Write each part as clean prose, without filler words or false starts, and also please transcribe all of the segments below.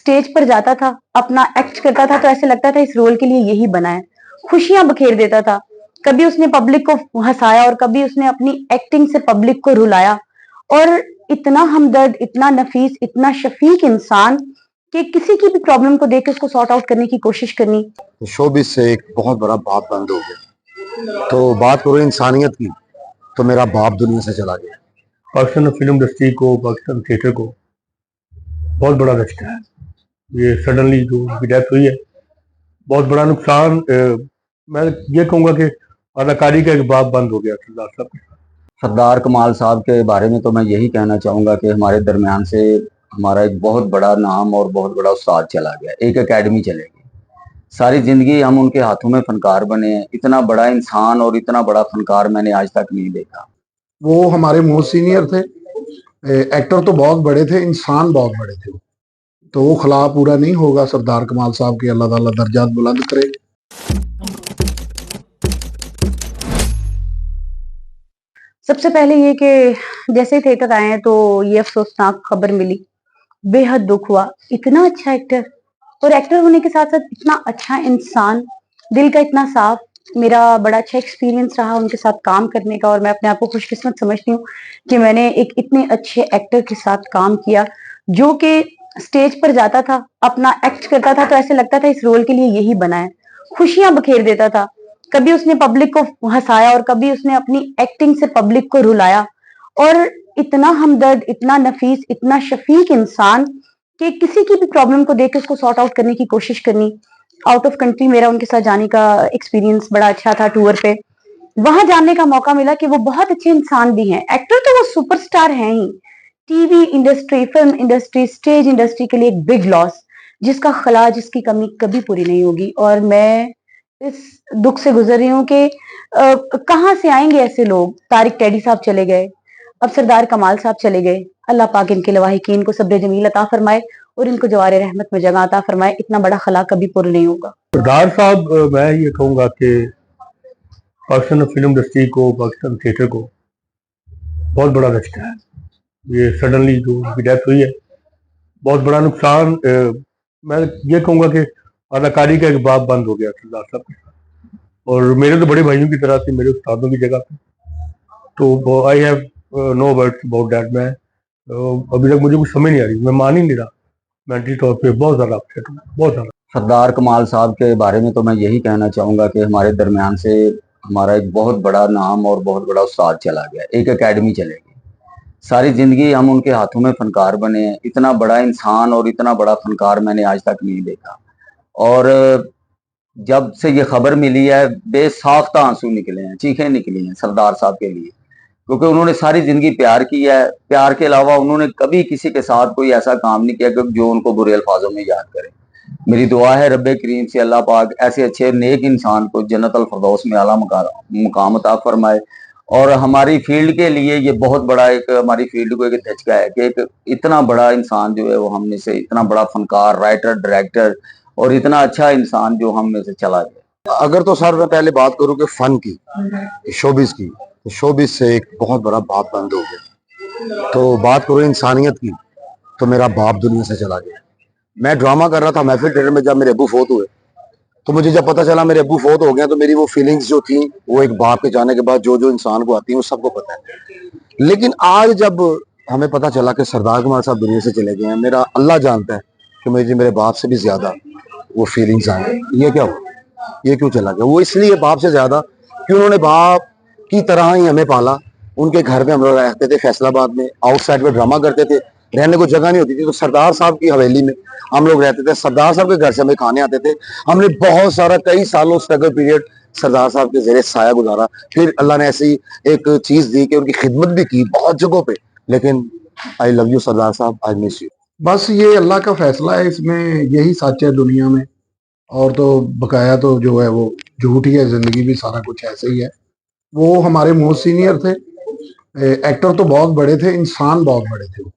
Stage पर जाता था, अपना एक्ट करता था तो ऐसे लगता था इस रोल के लिए यही बना है। खुशियां बखेर देता था। कभी उसने पब्लिक को हंसाया और कभी उसने अपनी एक्टिंग से पब्लिक को रुलाया। और इतना हमदर्द, इतना नफीस, इतना शफीक इंसान कि किसी की भी प्रॉब्लम को देख के उसको सॉर्ट आउट करने की कोशिश करनी। शोबिस से एक बहुत बड़ा बाप बंद हो गया। तो बात करो इंसानियत की, तो मेरा बाप दुनिया से चला गया। पाकिस्तान फिल्म इंडस्ट्री को, पाकिस्तान थिएटर को बहुत बड़ा झटका है। ये सडनली जो उनकी डेथ हुई है, बहुत बड़ा नुकसान। मैं ये कहूँगा कि अदाकारी का एक बाप बंद हो गया सरदार साहब के। सरदार कमाल साहब के बारे में तो मैं यही कहना चाहूँगा कि हमारे दरमियान से हमारा एक बहुत बड़ा नाम और बहुत बड़ा उस्ताद चला गया। एक एकेडमी चलेगी। सारी जिंदगी हम उनके हाथों में फनकार बने हैं। इतना बड़ा इंसान और इतना बड़ा फनकार मैंने आज तक नहीं देखा। वो हमारे मोस्ट सीनियर थे। एक्टर तो बहुत बड़े थे, इंसान बहुत बड़े थे। तो वो खला पूरा नहीं होगा सरदार कमाल साहब के, अल्लाह ताला दर्जात बुलंद करे। सबसे पहले ये कि जैसे ही थिएटर आए हैं तो ये अफसोसनाक खबर मिली, बेहद दुख हुआ। इतना अच्छा एक्टर, और एक्टर होने के साथ साथ इतना अच्छा इंसान, दिल का इतना साफ। मेरा बड़ा अच्छा एक्सपीरियंस रहा उनके साथ काम करने का, और मैं अपने आप को खुशकिस्मत समझती हूँ कि मैंने एक इतने अच्छे एक्टर के साथ काम किया जो कि स्टेज पर जाता था, अपना एक्ट करता था तो ऐसे लगता था इस रोल के लिए यही बना है। खुशियां बखेर देता था। कभी उसने पब्लिक को हंसाया और कभी उसने अपनी एक्टिंग से पब्लिक को रुलाया। और इतना हमदर्द, इतना नफीस, इतना शफीक इंसान कि किसी की भी प्रॉब्लम को देख के उसको सॉर्ट आउट करने की कोशिश करनी। आउट ऑफ कंट्री मेरा उनके साथ जाने का एक्सपीरियंस बड़ा अच्छा था, टूर पे। वहां जानने का मौका मिला कि वो बहुत अच्छे इंसान भी हैं। एक्टर तो वो सुपरस्टार हैं ही। TV industry, film industry, stage industry के लिए एक बिग लॉस, जिसका खला, जिसकी कमी कभी पूरी नहीं होगी। और मैं इस दुख से गुजर रही हूँ कि कहाँ से आएंगे ऐसे लोग। तारिक टैडी साहब चले गए, अब सरदार कमाल साहब चले गए। अल्लाह पाक इनके लवाहिकीन को सब्र जमील अता फरमाए और इनको जवारे रहमत में जगह अता फरमाए। इतना बड़ा खला कभी पूरा नहीं होगा। सरदार साहब, मैं ये कहूँगा कि पाकिस्तान फिल्म इंडस्ट्री को, पाकिस्तान थिएटर को बहुत बड़ा झटका है। ये सडनली जो उनकी डेथ हुई है, बहुत बड़ा नुकसान। मैं ये कहूँगा कि अदाकारी का एक बाप बंद हो गया सरदार साहब के। और मेरे तो बड़े भाइयों की तरह थे, मेरे उस्तादों की जगह पे। तो I have no words about that. मैं अभी तक मुझे कुछ समझ नहीं आ रही, मैं मान ही नहीं रहा। मेंटली तौर पे बहुत ज़्यादा अपसेट हूँ, बहुत ज़्यादा। सरदार कमाल साहब के बारे में तो मैं यही कहना चाहूँगा कि हमारे दरमियान से हमारा एक बहुत बड़ा नाम और बहुत बड़ा उस्ताद चला गया। एक एकेडमी चलेगी। सारी जिंदगी हम उनके हाथों में फनकार बने हैं। इतना बड़ा इंसान और इतना बड़ा फनकार मैंने आज तक नहीं देखा। और जब से ये खबर मिली है, बेसाख्ता आंसू निकले हैं, चीखें निकली हैं सरदार साहब के लिए, क्योंकि उन्होंने सारी जिंदगी प्यार किया है। प्यार के अलावा उन्होंने कभी किसी के साथ कोई ऐसा काम नहीं किया कि जो उनको बुरे अल्फाजों में याद करे। मेरी दुआ है रब्बे करीम से अल्लाह पाक ऐसे अच्छे नेक इंसान को जन्नत अल फरदौस में आला मुकाम अता फरमाए। और हमारी फील्ड के लिए ये बहुत बड़ा एक, हमारी फील्ड को एक धचका है कि एक इतना बड़ा इंसान जो है वो हमने से, इतना बड़ा फनकार, राइटर, डायरेक्टर और इतना अच्छा इंसान जो हम में से चला गया। अगर तो सर मैं पहले बात करूं कि फन की, शोबिस की, तो शोबिस से एक बहुत बड़ा बाप बंद हो गया। तो बात करो इंसानियत की, तो मेरा बाप दुनिया से चला गया। मैं ड्रामा कर रहा था महफिल थिएटर में, जब मेरे अब्बू फोत हुए तो मुझे जब पता चला मेरे अब्बू फोत हो गए, तो मेरी वो फीलिंग्स जो थी, वो एक बाप के जाने के बाद जो जो इंसान को आती है वो सबको पता है। लेकिन आज जब हमें पता चला कि सरदार कमाल साहब दुनिया से चले गए हैं, मेरा अल्लाह जानता है कि मुझे मेरे बाप से भी ज्यादा वो फीलिंग्स आ गई। ये क्या हुआ, ये क्यों चला गया? वो इसलिए बाप से ज्यादा कि उन्होंने बाप की तरह ही हमें पाला। उनके घर में हम लोग रहते थे फैसलाबाद में, आउटसाइड में ड्रामा करते थे, रहने को जगह नहीं होती थी, तो सरदार साहब की हवेली में हम लोग रहते थे। सरदार साहब के घर से हमें खाने आते थे। हमने बहुत सारा, कई सालों स्ट्रगल पीरियड सरदार साहब के जेरे साया गुजारा। फिर अल्लाह ने ऐसी एक चीज दी कि उनकी खिदमत भी की बहुत जगहों पे। लेकिन आई लव यू सरदार साहब, आई मिस यू। बस ये अल्लाह का फैसला है, इसमें यही सच है दुनिया में। और तो बकाया तो जो है वो झूठ ही है, जिंदगी भी सारा कुछ ऐसे ही है। वो हमारे मोस्ट सीनियर थे। एक्टर तो बहुत बड़े थे, इंसान बहुत बड़े थे।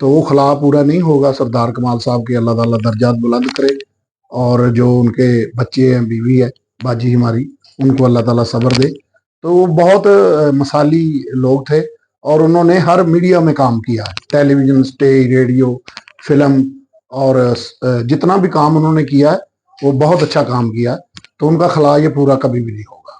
तो वो खला पूरा नहीं होगा सरदार कमाल साहब के, अल्लाह ताला दर्जात बुलंद करे। और जो उनके बच्चे हैं, बीवी है बाजी हमारी, उनको अल्लाह ताला सब्र दे। तो वो बहुत मसाली लोग थे और उन्होंने हर मीडिया में काम किया है, टेलीविजन, स्टेज, रेडियो, फिल्म और जितना भी काम उन्होंने किया है वो बहुत अच्छा काम किया है, तो उनका खला ये पूरा कभी भी नहीं होगा।